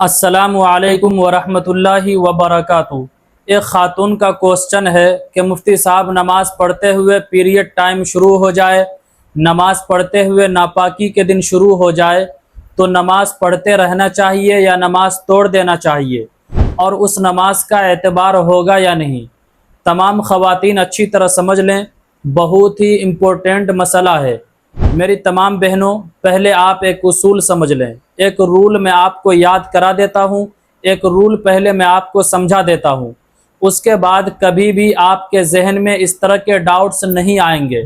السلام علیکم ورحمۃ اللہ وبرکاتہ۔ ایک خاتون کا کوسچن ہے کہ مفتی صاحب نماز پڑھتے ہوئے پیریڈ ٹائم شروع ہو جائے، نماز پڑھتے ہوئے ناپاکی کے دن شروع ہو جائے تو نماز پڑھتے رہنا چاہیے یا نماز توڑ دینا چاہیے، اور اس نماز کا اعتبار ہوگا یا نہیں؟ تمام خواتین اچھی طرح سمجھ لیں، بہت ہی امپورٹنٹ مسئلہ ہے۔ میری تمام بہنوں، پہلے آپ ایک اصول سمجھ لیں۔ ایک رول میں آپ کو یاد کرا دیتا ہوں، ایک رول پہلے میں آپ کو سمجھا دیتا ہوں، اس کے بعد کبھی بھی آپ کے ذہن میں اس طرح کے ڈاؤٹس نہیں آئیں گے۔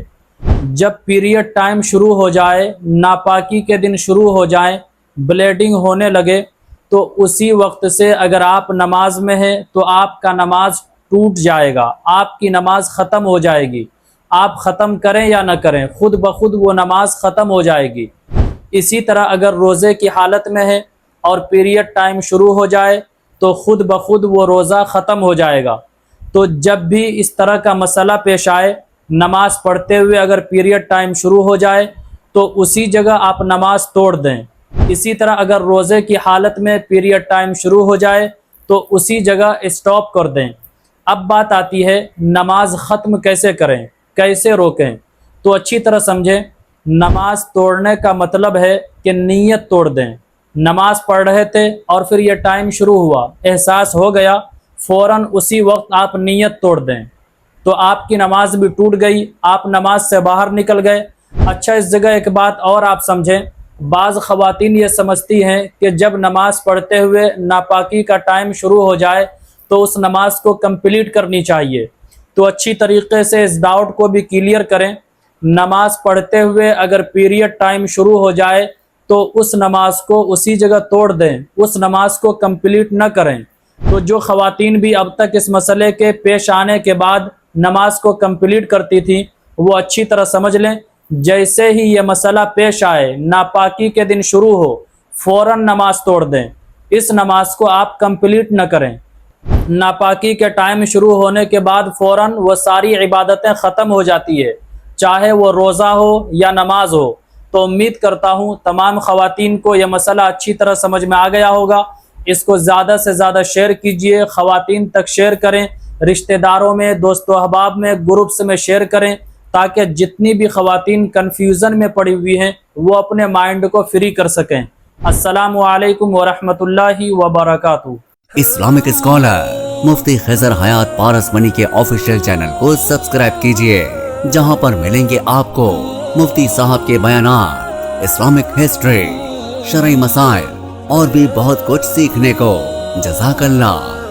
جب پیریڈ ٹائم شروع ہو جائے، ناپاکی کے دن شروع ہو جائیں، بلیڈنگ ہونے لگے، تو اسی وقت سے اگر آپ نماز میں ہیں تو آپ کا نماز ٹوٹ جائے گا، آپ کی نماز ختم ہو جائے گی۔ آپ ختم کریں یا نہ کریں، خود بخود وہ نماز ختم ہو جائے گی۔ اسی طرح اگر روزے کی حالت میں ہے اور پیریڈ ٹائم شروع ہو جائے تو خود بخود وہ روزہ ختم ہو جائے گا۔ تو جب بھی اس طرح کا مسئلہ پیش آئے، نماز پڑھتے ہوئے اگر پیریڈ ٹائم شروع ہو جائے تو اسی جگہ آپ نماز توڑ دیں۔ اسی طرح اگر روزے کی حالت میں پیریڈ ٹائم شروع ہو جائے تو اسی جگہ اسٹاپ کر دیں۔ اب بات آتی ہے نماز ختم کیسے کریں، کیسے روکیں؟ تو اچھی طرح سمجھیں، نماز توڑنے کا مطلب ہے کہ نیت توڑ دیں۔ نماز پڑھ رہے تھے اور پھر یہ ٹائم شروع ہوا، احساس ہو گیا، فوراً اسی وقت آپ نیت توڑ دیں تو آپ کی نماز بھی ٹوٹ گئی، آپ نماز سے باہر نکل گئے۔ اچھا، اس جگہ ایک بات اور آپ سمجھیں، بعض خواتین یہ سمجھتی ہیں کہ جب نماز پڑھتے ہوئے ناپاکی کا ٹائم شروع ہو جائے تو اس نماز کو کمپلیٹ کرنی چاہیے۔ تو اچھی طریقے سے اس ڈاؤٹ کو بھی کلیئر کریں۔ نماز پڑھتے ہوئے اگر پیریڈ ٹائم شروع ہو جائے تو اس نماز کو اسی جگہ توڑ دیں، اس نماز کو کمپلیٹ نہ کریں۔ تو جو خواتین بھی اب تک اس مسئلے کے پیش آنے کے بعد نماز کو کمپلیٹ کرتی تھیں، وہ اچھی طرح سمجھ لیں، جیسے ہی یہ مسئلہ پیش آئے، ناپاکی کے دن شروع ہو، فوراً نماز توڑ دیں، اس نماز کو آپ کمپلیٹ نہ کریں۔ ناپاکی کے ٹائم شروع ہونے کے بعد فوراً وہ ساری عبادتیں ختم ہو جاتی ہے، چاہے وہ روزہ ہو یا نماز ہو۔ تو امید کرتا ہوں تمام خواتین کو یہ مسئلہ اچھی طرح سمجھ میں آ گیا ہوگا۔ اس کو زیادہ سے زیادہ شیئر کیجئے، خواتین تک شیئر کریں، رشتہ داروں میں، دوست و احباب میں، گروپس میں شیئر کریں، تاکہ جتنی بھی خواتین کنفیوژن میں پڑی ہوئی ہیں وہ اپنے مائنڈ کو فری کر سکیں۔ السلام علیکم ورحمۃ اللہ وبرکاتہ۔ اسلامک اسکالر مفتی خضر حیات پارس منی کے آفیشیل چینل کو سبسکرائب کیجئے، جہاں پر ملیں گے آپ کو مفتی صاحب کے بیانات، اسلامک ہسٹری، شرعی مسائل اور بھی بہت کچھ سیکھنے کو۔ جزاک اللہ۔